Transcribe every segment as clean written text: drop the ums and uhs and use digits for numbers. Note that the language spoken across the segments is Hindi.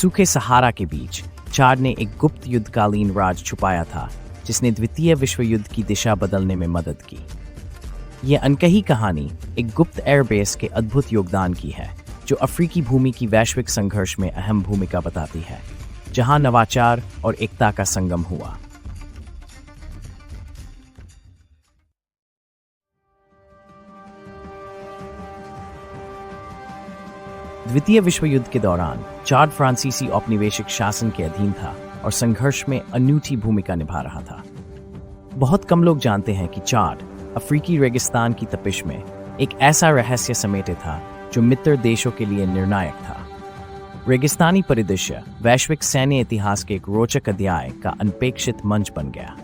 सूखे सहारा के बीच चाड ने एक गुप्त युद्धकालीन राज छुपाया था जिसने द्वितीय विश्व युद्ध की दिशा बदलने में मदद की। यह अनकही कहानी एक गुप्त एयरबेस के अद्भुत योगदान की है जो अफ्रीकी भूमि की वैश्विक संघर्ष में अहम भूमिका बताती है, जहां नवाचार और एकता का संगम हुआ। द्वितीय विश्व युद्ध के दौरान चाड फ्रांसीसी औपनिवेशिक शासन के अधीन था और संघर्ष में अनूठी भूमिका निभा रहा था। बहुत कम लोग जानते हैं कि चाड अफ्रीकी रेगिस्तान की तपिश में एक ऐसा रहस्य समेटे था जो मित्र देशों के लिए निर्णायक था। रेगिस्तानी परिदृश्य वैश्विक सैन्य इतिहास के एक रोचक अध्याय का अनपेक्षित मंच बन गया।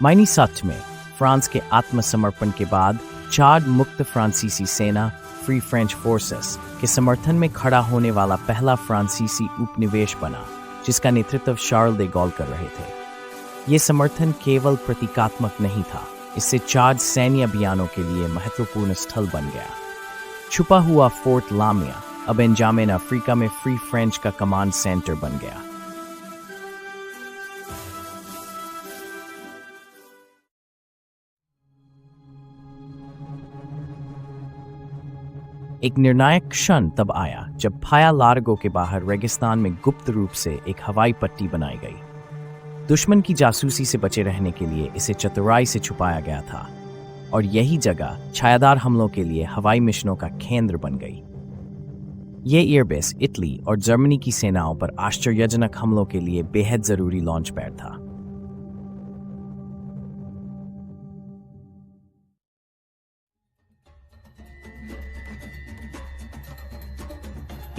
माइनी सच में फ्रांस के आत्मसमर्पण के बाद चाड मुक्त फ्रांसीसी सेना फ्री फ्रेंच फोर्सेस के समर्थन में खड़ा होने वाला पहला फ्रांसीसी उपनिवेश बना, जिसका नेतृत्व शार्ल दे गॉल कर रहे थे। ये समर्थन केवल प्रतीकात्मक नहीं था, इससे चाड सैन्य अभियानों के लिए महत्वपूर्ण स्थल बन गया। छुपा हुआ फोर्ट लामिया अब एंजामेन अफ्रीका में फ्री फ्रेंच का कमांड सेंटर बन गया। एक निर्णायक क्षण तब आया जब फाया लार्गो के बाहर रेगिस्तान में गुप्त रूप से एक हवाई पट्टी बनाई गई। दुश्मन की जासूसी से बचे रहने के लिए इसे चतुराई से छुपाया गया था और यही जगह छायादार हमलों के लिए हवाई मिशनों का केंद्र बन गई। ये एयरबेस इटली और जर्मनी की सेनाओं पर आश्चर्यजनक हमलों के लिए बेहद जरूरी लॉन्च पैड था।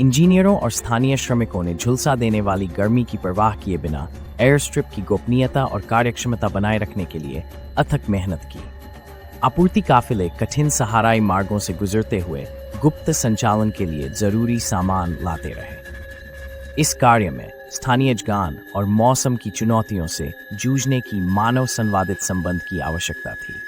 इंजीनियरों और स्थानीय श्रमिकों ने झुलसा देने वाली गर्मी की परवाह किए बिना एयर स्ट्रिप की गोपनीयता और कार्यक्षमता बनाए रखने के लिए अथक मेहनत की। आपूर्ति काफिले कठिन सहाराई मार्गों से गुजरते हुए गुप्त संचालन के लिए जरूरी सामान लाते रहे। इस कार्य में स्थानीय ज्ञान और मौसम की चुनौतियों से जूझने की मानव संवादित संबंध की आवश्यकता थी।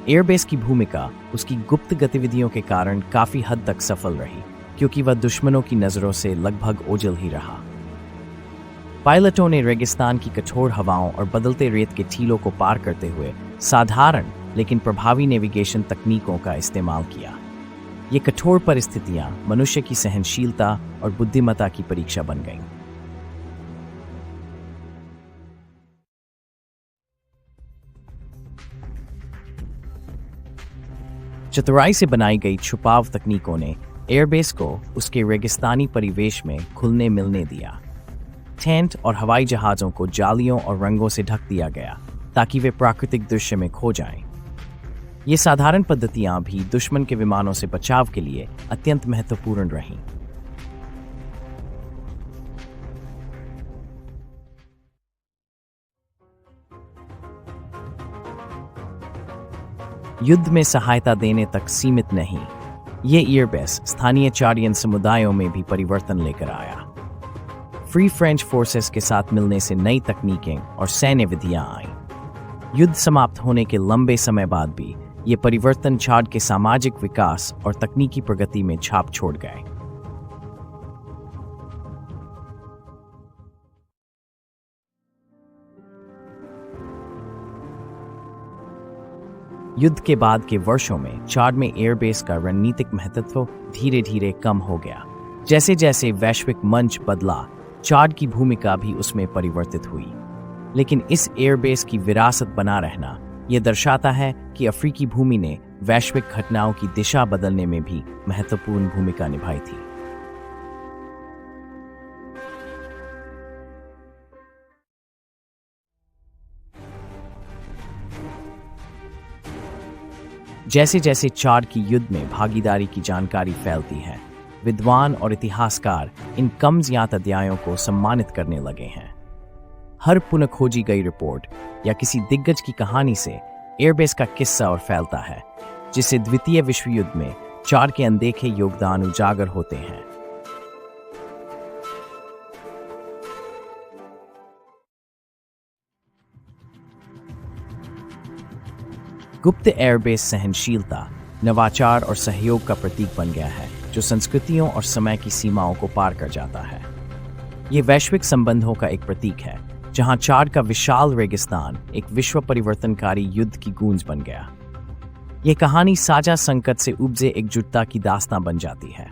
एयरबेस की भूमिका उसकी गुप्त गतिविधियों के कारण काफी हद तक सफल रही, क्योंकि वह दुश्मनों की नजरों से लगभग ओझल ही रहा। पायलटों ने रेगिस्तान की कठोर हवाओं और बदलते रेत के टीलों को पार करते हुए साधारण लेकिन प्रभावी नेविगेशन तकनीकों का इस्तेमाल किया। ये कठोर परिस्थितियां मनुष्य की सहनशीलता और बुद्धिमत्ता की परीक्षा बन गईं। चतुराई से बनाई गई छुपाव तकनीकों ने एयरबेस को उसके रेगिस्तानी परिवेश में खुलने मिलने दिया। टेंट और हवाई जहाज़ों को जालियों और रंगों से ढक दिया गया ताकि वे प्राकृतिक दृश्य में खो जाएं। ये साधारण पद्धतियां भी दुश्मन के विमानों से बचाव के लिए अत्यंत महत्वपूर्ण रहीं। युद्ध में सहायता देने तक सीमित नहीं, ये एयरबेस स्थानीय चाडियन समुदायों में भी परिवर्तन लेकर आया। फ्री फ्रेंच फोर्सेस के साथ मिलने से नई तकनीकें और सैन्य विधियां आईं। युद्ध समाप्त होने के लंबे समय बाद भी ये परिवर्तन चाड के सामाजिक विकास और तकनीकी प्रगति में छाप छोड़ गए। युद्ध के बाद के वर्षों में चाड में एयरबेस का रणनीतिक महत्व धीरे धीरे कम हो गया। जैसे जैसे वैश्विक मंच बदला, चाड की भूमिका भी उसमें परिवर्तित हुई। लेकिन इस एयरबेस की विरासत बना रहना यह दर्शाता है कि अफ्रीकी भूमि ने वैश्विक घटनाओं की दिशा बदलने में भी महत्वपूर्ण भूमिका निभाई थी। जैसे जैसे चाड की युद्ध में भागीदारी की जानकारी फैलती है, विद्वान और इतिहासकार इन कम ज्ञात अध्यायों को सम्मानित करने लगे हैं। हर पुनः खोजी गई रिपोर्ट या किसी दिग्गज की कहानी से एयरबेस का किस्सा और फैलता है, जिससे द्वितीय विश्व युद्ध में चाड के अनदेखे योगदान उजागर होते हैं। गुप्त एयरबेस सहनशीलता, नवाचार और सहयोग का प्रतीक बन गया है, जो संस्कृतियों और समय की सीमाओं को पार कर जाता है। ये वैश्विक संबंधों का एक प्रतीक है, जहां चाड का विशाल रेगिस्तान एक विश्व परिवर्तनकारी युद्ध की गूंज बन गया। ये कहानी साझा संकट से उपजे एकजुटता की दास्तां बन जाती है।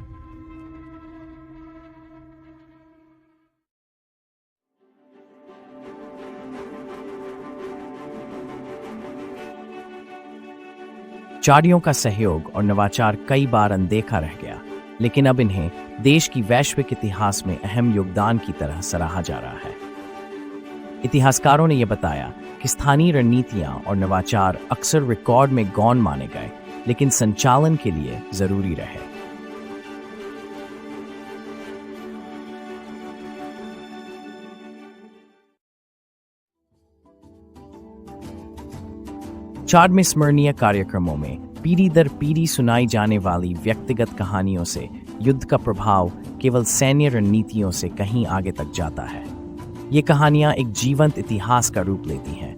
चाडियों का सहयोग और नवाचार कई बार अनदेखा रह गया, लेकिन अब इन्हें देश की वैश्विक इतिहास में अहम योगदान की तरह सराहा जा रहा है। इतिहासकारों ने यह बताया कि स्थानीय रणनीतियां और नवाचार अक्सर रिकॉर्ड में गौण माने गए, लेकिन संचालन के लिए जरूरी रहे। चाड में स्मरणीय कार्यक्रमों में पीढ़ी दर पीढ़ी सुनाई जाने वाली व्यक्तिगत कहानियों से युद्ध का प्रभाव केवल सैन्य रणनीतियों से कहीं आगे तक जाता है। ये कहानियां एक जीवंत इतिहास का रूप लेती हैं,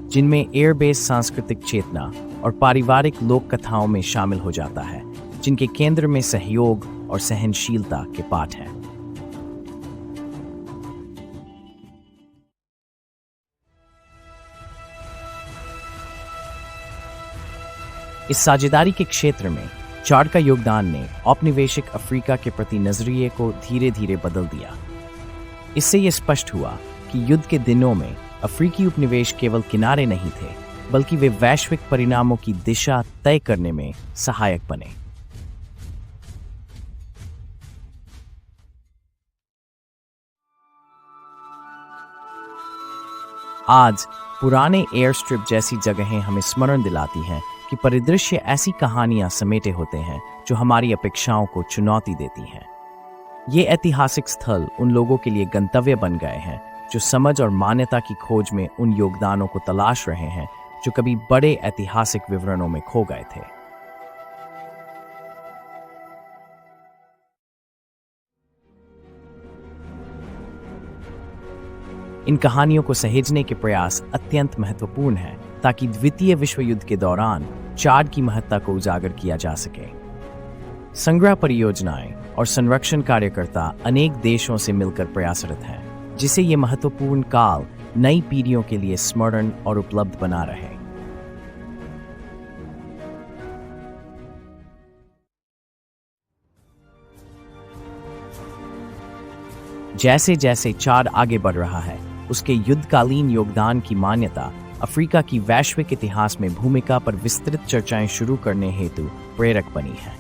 जिनमें एयरबेस सांस्कृतिक चेतना और पारिवारिक लोक कथाओं में शामिल हो जाता है, जिनके केंद्र में सहयोग और सहनशीलता के पाठ हैं। इस साझेदारी के क्षेत्र में चाड का योगदान ने औपनिवेशिक अफ्रीका के प्रति नजरिए को धीरे धीरे बदल दिया। इससे यह स्पष्ट हुआ कि युद्ध के दिनों में अफ्रीकी उपनिवेश केवल किनारे नहीं थे, बल्कि वे वैश्विक परिणामों की दिशा तय करने में सहायक बने। आज पुराने एयर स्ट्रिप जैसी जगहें हमें स्मरण दिलाती हैं कि परिदृश्य ऐसी कहानियां समेटे होते हैं जो हमारी अपेक्षाओं को चुनौती देती हैं। ये ऐतिहासिक स्थल उन लोगों के लिए गंतव्य बन गए हैं जो समझ और मान्यता की खोज में उन योगदानों को तलाश रहे हैं जो कभी बड़े ऐतिहासिक विवरणों में खो गए थे। इन कहानियों को सहेजने के प्रयास अत्यंत महत्वपूर्ण हैं, ताकि द्वितीय विश्व युद्ध के दौरान चाड की महत्ता को उजागर किया जा सके। संग्रह परियोजनाएं और संरक्षण कार्यकर्ता अनेक देशों से मिलकर प्रयासरत हैं, जिसे ये महत्वपूर्ण काल नई पीढ़ियों के लिए स्मरण और उपलब्ध बना रहे। जैसे जैसे चाड आगे बढ़ रहा है, उसके युद्धकालीन योगदान की मान्यता अफ्रीका की वैश्विक इतिहास में भूमिका पर विस्तृत चर्चाएं शुरू करने हेतु प्रेरक बनी है।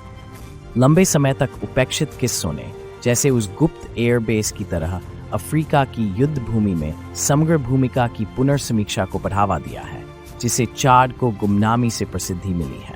लंबे समय तक उपेक्षित किस्सों ने, जैसे उस गुप्त एयरबेस की तरह, अफ्रीका की युद्ध भूमि में समग्र भूमिका की पुनर्समीक्षा को बढ़ावा दिया है, जिसे चाड को गुमनामी से प्रसिद्धि मिली है।